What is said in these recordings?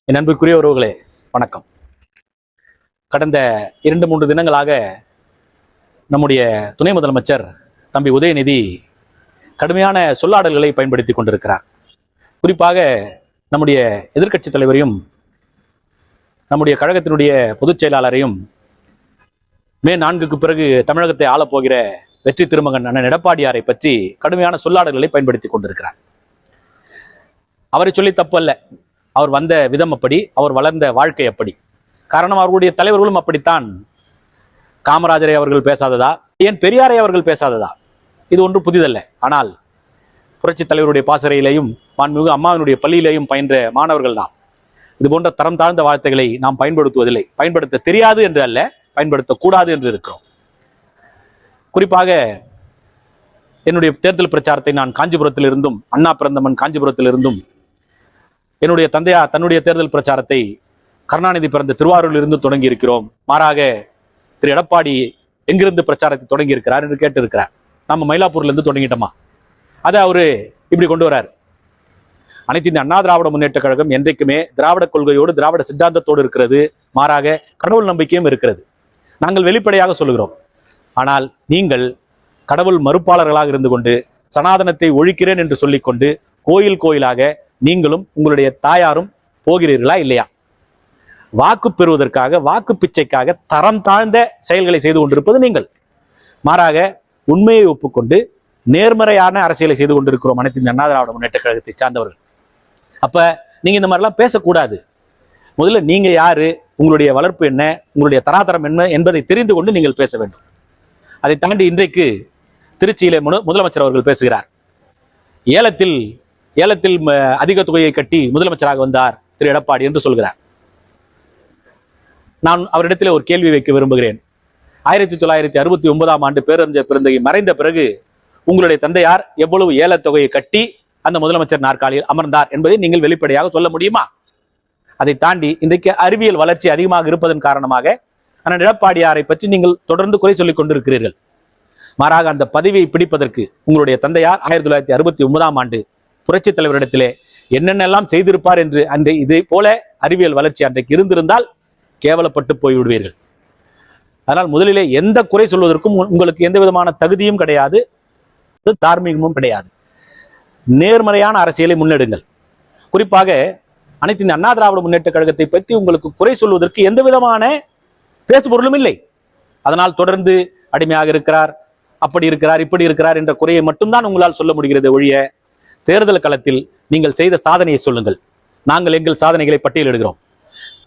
என் அன்புக்குரிய உறவுகளே வணக்கம். கடந்த 2-3 தினங்களாக நம்முடைய துணை முதலமைச்சர் தம்பி உதயநிதி கடுமையான சொல்லாடல்களை பயன்படுத்தி கொண்டிருக்கிறார். குறிப்பாக நம்முடைய எதிர்க்கட்சி தலைவரையும் நம்முடைய கழகத்தினுடைய பொதுச் செயலாளரையும் மே 4க்கு பிறகு தமிழகத்தை ஆளப்போகிற வெற்றி திருமகன் அண்ணன் எடப்பாடியாரை பற்றி கடுமையான சொல்லாடல்களை பயன்படுத்தி கொண்டிருக்கிறார். அவரை சொல்லி தப்பல்ல, அவர் வந்த விதம் அப்படி, அவர் வளர்ந்த வாழ்க்கை அப்படி. காரணம், அவர்களுடைய தலைவர்களும் அப்படித்தான். காமராஜரை அவர்கள் பேசாததா, ஏன் பெரியாரை அவர்கள் பேசாததா, இது ஒன்று புதிதல்ல. ஆனால் புரட்சி தலைவருடைய பாசறையிலேயும் மாண்புமிகு அம்மாவினுடைய பள்ளியிலேயும் பயின்ற மாணவர்கள் தான் இது போன்ற தரம் தாழ்ந்த வார்த்தைகளை நாம் பயன்படுத்துவதில்லை. பயன்படுத்த தெரியாது என்று அல்ல, பயன்படுத்தக்கூடாது என்று இருக்கிறோம். குறிப்பாக என்னுடைய தேர்தல் பிரச்சாரத்தை நான் காஞ்சிபுரத்தில் இருந்தும், அண்ணா பிறந்த மண் காஞ்சிபுரத்தில் இருந்தும், என்னுடைய தந்தையார் தன்னுடைய தேர்தல் பிரச்சாரத்தை கருணாநிதி பிறந்த திருவாரூரில் இருந்து தொடங்கி இருக்கிறோம். மாறாக திரு எடப்பாடி எங்கிருந்து பிரச்சாரத்தை தொடங்கி இருக்கிறார் என்று கேட்டிருக்கிறார். நம்ம மயிலாப்பூர்ல இருந்து தொடங்கிட்டோமா? அதை அவரு இப்படி கொண்டு வரார். அனைத்து இந்த அண்ணா திராவிட முன்னேற்ற கழகம் என்றைக்குமே திராவிட கொள்கையோடு திராவிட சித்தாந்தத்தோடு இருக்கிறது. மாறாக கடவுள் நம்பிக்கையும் இருக்கிறது. நாங்கள் வெளிப்படையாக சொல்லுகிறோம். ஆனால் நீங்கள் கடவுள் மறுப்பாளர்களாக இருந்து கொண்டு சனாதனத்தை ஒழிக்கிறேன் என்று சொல்லிக்கொண்டு கோயில் கோயிலாக நீங்களும் உங்களுடைய தாயாரும் போகிறீர்களா இல்லையா? வாக்கு பெறுவதற்காக, வாக்கு பிச்சைக்காக தரம் தாழ்ந்த செயல்களை செய்து கொண்டிருப்பது நீங்கள். மாறாக உண்மையை ஒப்புக்கொண்டு நேர்மறையான அரசியலை செய்து கொண்டிருக்கிறோம் அனைத்து இந்த அண்ணா திராவிட முன்னேற்ற கழகத்தை சார்ந்தவர்கள். அப்ப நீங்க இந்த மாதிரிலாம் பேசக்கூடாது. முதல்ல நீங்க யாரு, உங்களுடைய வளர்ப்பு என்ன, உங்களுடைய தராதரம் என்ன என்பதை தெரிந்து கொண்டு நீங்கள் பேச வேண்டும். அதை தாண்டி இன்றைக்கு திருச்சியிலே முதலமைச்சர் அவர்கள் பேசுகிறார். ஏலத்தில் அதிக தொகையை கட்டி முதலமைச்சராக வந்தார் திரு எடப்பாடி என்று சொல்கிறார். நான் அவரிடத்தில் ஒரு கேள்வி வைக்க விரும்புகிறேன். 1969ஆம் ஆண்டு பேரறிஞர் பிறந்தகை மறைந்த பிறகு உங்களுடைய தந்தையார் எவ்வளவு ஏலத்தொகையை கட்டி அந்த முதலமைச்சர் நாற்காலியில் அமர்ந்தார் என்பதை நீங்கள் வெளிப்படையாக சொல்ல முடியுமா? அதை தாண்டி இன்றைக்கு அறிவியல் வளர்ச்சி அதிகமாக இருப்பதன் காரணமாக அண்ணன் எடப்பாடியாரை பற்றி நீங்கள் தொடர்ந்து குறை சொல்லிக் கொண்டிருக்கிறீர்கள். மாறாக அந்த பதவியை பிடிப்பதற்கு உங்களுடைய தந்தையார் 1969ஆம் ஆண்டு புரட்சி தலைவரிடத்திலே என்னென்னலாம் செய்திருப்பார் என்று அன்றை இதே போல அறிவியல் வளர்ச்சி அன்றைக்கு இருந்திருந்தால் கேவலப்பட்டு போய்விடுவீர்கள். அதனால் முதலிலே எந்த குறை சொல்வதற்கும் உங்களுக்கு எந்த விதமான தகுதியும் கிடையாது, தார்மீகமும் கிடையாது. நேர்மறையான அரசியலை முன்னெடுங்கள். குறிப்பாக அனைத்து இந்த அண்ணா திராவிட முன்னேற்ற கழகத்தை பற்றி உங்களுக்கு குறை சொல்வதற்கு எந்த விதமான பேசுபொருளும் இல்லை. அதனால் தொடர்ந்து அடிமையாக இருக்கிறார், அப்படி இருக்கிறார், இப்படி இருக்கிறார் என்ற குறையை மட்டும்தான் உங்களால் சொல்ல முடிகிறது ஒழிய தேர்தல் களத்தில் நீங்கள் செய்த சாதனையை சொல்லுங்கள். நாங்கள் எங்கள் சாதனைகளை பட்டியலிடுகிறோம்.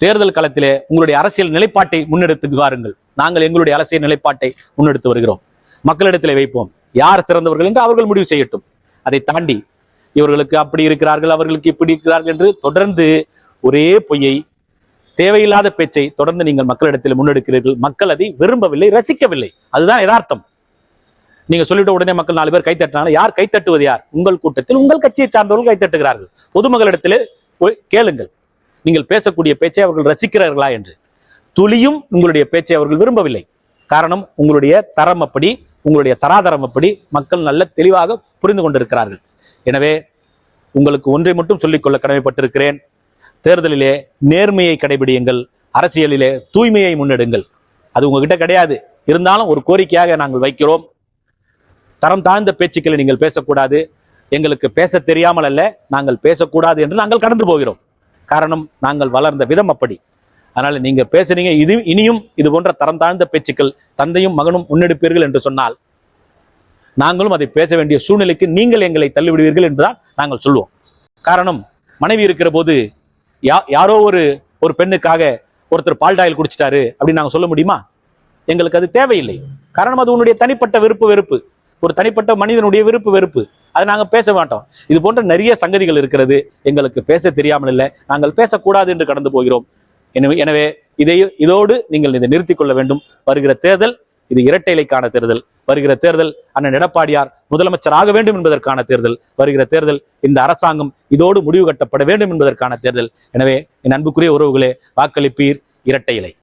தேர்தல் களத்திலே உங்களுடைய அரசியல் நிலைப்பாட்டை முன்னெடுத்து வாருங்கள். நாங்கள் எங்களுடைய அரசியல் நிலைப்பாட்டை முன்னெடுத்து வருகிறோம். மக்களிடத்திலே வைப்போம். யார் சிறந்தவர்கள் என்று அவர்கள் முடிவு செய்யட்டும். அதை தாண்டி இவர்களுக்கு அப்படி இருக்கிறார்கள், அவர்களுக்கு இப்படி இருக்கிறார்கள் என்று தொடர்ந்து ஒரே பொய்யை, தேவையில்லாத பேச்சை தொடர்ந்து நீங்கள் மக்களிடத்தில் முன்னெடுக்கிறீர்கள். மக்கள் அதை விரும்பவில்லை, ரசிக்கவில்லை. அதுதான் யதார்த்தம். நீங்க சொல்லிட்ட உடனே மக்கள் 4 பேர் கைத்தட்டினாலும் யார் கைத்தட்டுவது? யார்? உங்கள் கூட்டத்தில் உங்கள் கட்சியை சார்ந்தவர்கள் கைத்தட்டுகிறார்கள். பொதுமக்களிடத்திலே கேளுங்கள், நீங்கள் பேசக்கூடிய பேச்சை அவர்கள் ரசிக்கிறார்களா என்று. துளியும் உங்களுடைய பேச்சை அவர்கள் விரும்பவில்லை. காரணம், உங்களுடைய தரம் அப்படி, உங்களுடைய தராதரம் அப்படி மக்கள் நல்ல தெளிவாக புரிந்து கொண்டிருக்கிறார்கள். எனவே உங்களுக்கு ஒன்றை மட்டும் சொல்லிக்கொள்ள கடமைப்பட்டிருக்கிறேன். தேர்தலிலே நேர்மையை கடைபிடியுங்கள், அரசியலிலே தூய்மையை முன்னெடுங்கள். அது உங்ககிட்ட கிடையாது. இருந்தாலும் ஒரு கோரிக்கையாக நாங்கள் வைக்கிறோம். தரம் தாழ்ந்த பேச்சுக்களை நீங்கள் பேசக்கூடாது. எங்களுக்கு பேச தெரியாமல் அல்ல, நாங்கள் பேசக்கூடாது என்று நாங்கள் கடந்து போகிறோம். காரணம், நாங்கள் வளர்ந்த விதம் அப்படி. அதனால நீங்க பேசுறீங்க, இனியும் இது போன்ற தரம் தாழ்ந்த பேச்சுக்கள் தந்தையும் மகனும் முன்னெடுப்பீர்கள் என்று சொன்னால் நாங்களும் அதை பேச வேண்டிய சூழ்நிலைக்கு நீங்கள் எங்களை தள்ளிவிடுவீர்கள் என்றுதான் நாங்கள் சொல்லுவோம். காரணம், மனைவி இருக்கிற போது யாரோ ஒரு பெண்ணுக்காக ஒருத்தர் பால்டாயில் குடிச்சிட்டாரு அப்படின்னு நாங்கள் சொல்ல முடியுமா? எங்களுக்கு அது தேவையில்லை. காரணம், அது உன்னுடைய தனிப்பட்ட வெறுப்பு, ஒரு தனிப்பட்ட மனிதனுடைய வெறுப்பு. அதை நாங்கள் பேச மாட்டோம். இது போன்ற நிறைய சங்கதிகள் இருக்கிறது. எங்களுக்கு பேச தெரியாமல் இல்லை, நாங்கள் பேசக்கூடாது என்று கடந்து போகிறோம். எனவே இதோடு நீங்கள் இதை நிறுத்திக் கொள்ள வேண்டும். வருகிற தேர்தல் இது இரட்டை இலைக்கான தேர்தல். வருகிற தேர்தல் அண்ணன் எடப்பாடியார் முதலமைச்சர் ஆக வேண்டும் என்பதற்கான தேர்தல். வருகிற தேர்தல் இந்த அரசாங்கம் இதோடு முடிவு கட்டப்பட வேண்டும் என்பதற்கான தேர்தல். எனவே என் அன்புக்குரிய உறவுகளே, வாக்களிப்பீர் இரட்டை இலை.